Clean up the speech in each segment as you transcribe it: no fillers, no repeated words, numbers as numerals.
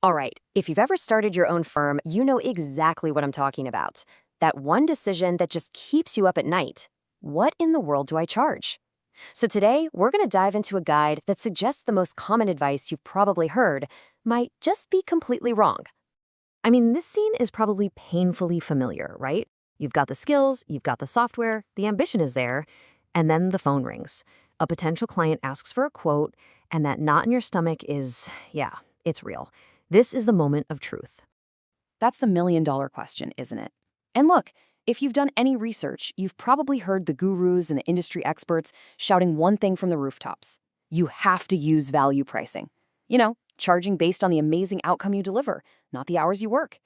All right, if you've ever started your own firm, you know exactly what I'm talking about. That one decision that just keeps you up at night. What in the world do I charge? So today, we're going to dive into a guide that suggests the most common advice you've probably heard might just be completely wrong. I mean, this scene is probably painfully familiar, right? You've got the skills, you've got the software, the ambition is there, and then the phone rings. A potential client asks for a quote, and that knot in your stomach is, yeah, it's real. This is the moment of truth. That's the million-dollar question, isn't it? And look, if you've done any research, you've probably heard the gurus and the industry experts shouting one thing from the rooftops. You have to use value pricing. Charging based on the amazing outcome you deliver, not the hours you work.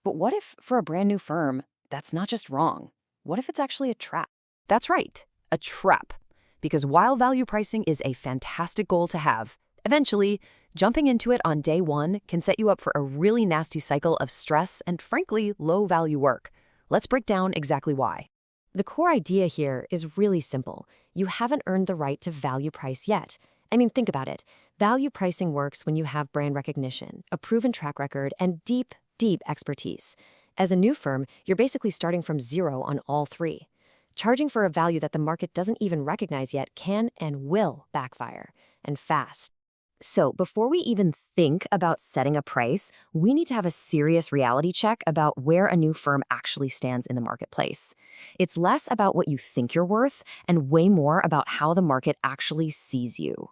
But what if, for a brand new firm, that's not just wrong? What if it's actually a trap? That's right, a trap. Because while value pricing is a fantastic goal to have, eventually, jumping into it on day one can set you up for a really nasty cycle of stress and, frankly, low-value work. Let's break down exactly why. The core idea here is really simple. You haven't earned the right to value price yet. I mean, think about it. Value pricing works when you have brand recognition, a proven track record, and deep, deep expertise. As a new firm, you're basically starting from zero on all three. Charging for a value that the market doesn't even recognize yet can and will backfire, and fast. So before we even think about setting a price, we need to have a serious reality check about where a new firm actually stands in the marketplace. It's less about what you think you're worth and way more about how the market actually sees you.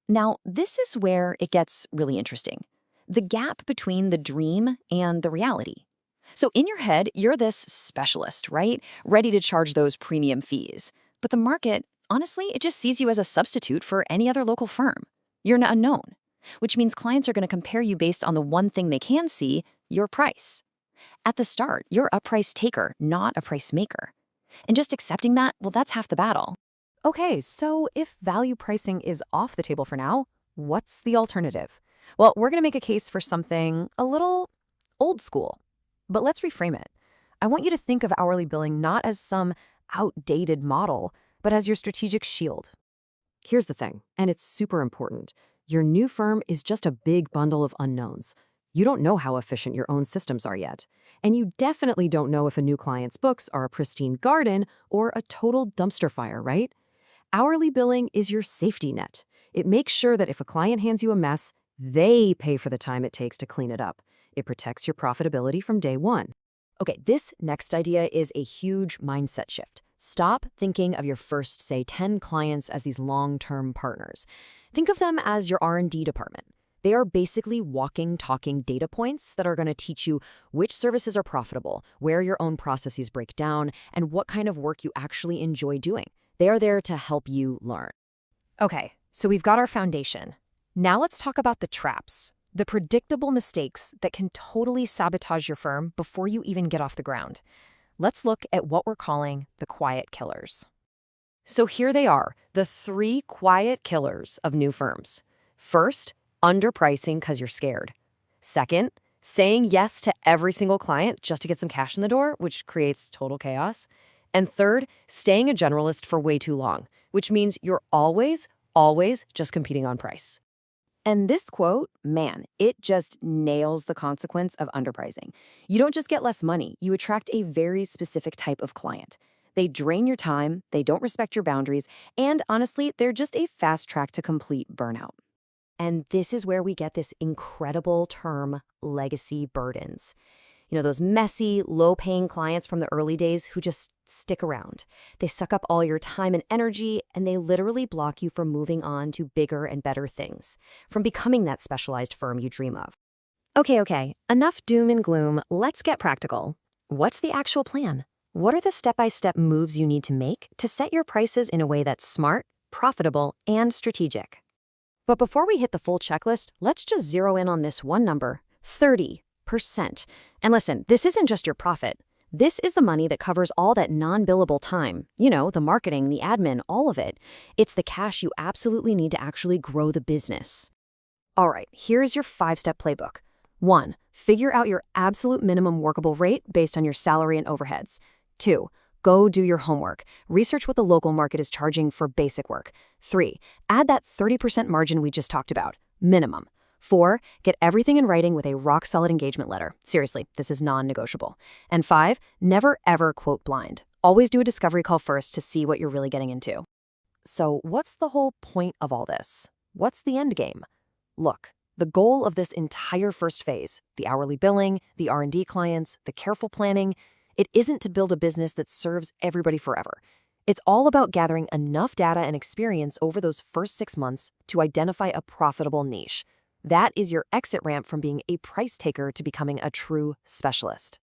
Now, this is where it gets really interesting. The gap between the dream and the reality. So in your head, you're this specialist, right? Ready to charge those premium fees. But the market, honestly, it just sees you as a substitute for any other local firm. You're an unknown, which means clients are going to compare you based on the one thing they can see, your price. At the start, you're a price taker, not a price maker. And just accepting that, well, that's half the battle. Okay, so if value pricing is off the table for now, what's the alternative? Well, we're going to make a case for something a little old school. But let's reframe it. I want you to think of hourly billing not as some outdated model, but as your strategic shield. Here's the thing, and it's super important. Your new firm is just a big bundle of unknowns. You don't know how efficient your own systems are yet. And you definitely don't know if a new client's books are a pristine garden or a total dumpster fire, right? Hourly billing is your safety net. It makes sure that if a client hands you a mess, they pay for the time it takes to clean it up. It protects your profitability from day one. Okay, this next idea is a huge mindset shift. Stop thinking of your first, say, 10 clients as these long-term partners. Think of them as your R&D department. They are basically walking, talking data points that are going to teach you which services are profitable, where your own processes break down, and what kind of work you actually enjoy doing. They are there to help you learn. Okay, so we've got our foundation. Now let's talk about the traps, the predictable mistakes that can totally sabotage your firm before you even get off the ground. Let's look at what we're calling the quiet killers. So here they are, the 3 quiet killers of new firms. First, underpricing because you're scared. Second, saying yes to every single client just to get some cash in the door, which creates total chaos. And third, staying a generalist for way too long, which means you're always just competing on price. And this quote, man, it just nails the consequence of underpricing. You don't just get less money, you attract a very specific type of client. They drain your time, they don't respect your boundaries, and honestly, they're just a fast track to complete burnout. And this is where we get this incredible term, legacy burdens. Those messy, low-paying clients from the early days who just stick around. They suck up all your time and energy, and they literally block you from moving on to bigger and better things, from becoming that specialized firm you dream of. Okay, enough doom and gloom. Let's get practical. What's the actual plan? What are the step-by-step moves you need to make to set your prices in a way that's smart, profitable, and strategic? But before we hit the full checklist, let's just zero in on this one number, 30%. And listen, this isn't just your profit. This is the money that covers all that non-billable time. The marketing, the admin, all of it. It's the cash you absolutely need to actually grow the business. All right, here's your 5-step playbook. 1, figure out your absolute minimum workable rate based on your salary and overheads. 2, go do your homework. Research what the local market is charging for basic work. 3, add that 30% margin we just talked about, minimum. 4, get everything in writing with a rock-solid engagement letter. Seriously, this is non-negotiable. And 5, never ever quote blind. Always do a discovery call first to see what you're really getting into. So what's the whole point of all this? What's the end game? Look, the goal of this entire first phase, the hourly billing, the R&D clients, the careful planning, it isn't to build a business that serves everybody forever. It's all about gathering enough data and experience over those first 6 months to identify a profitable niche. That is your exit ramp from being a price taker to becoming a true specialist.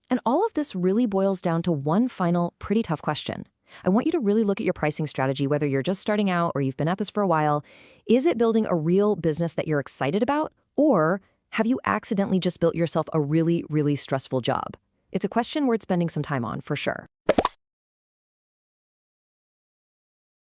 And all of this really boils down to one final, pretty tough question. I want you to really look at your pricing strategy, whether you're just starting out or you've been at this for a while. Is it building a real business that you're excited about? Or have you accidentally just built yourself a really, really stressful job? It's a question worth spending some time on, for sure.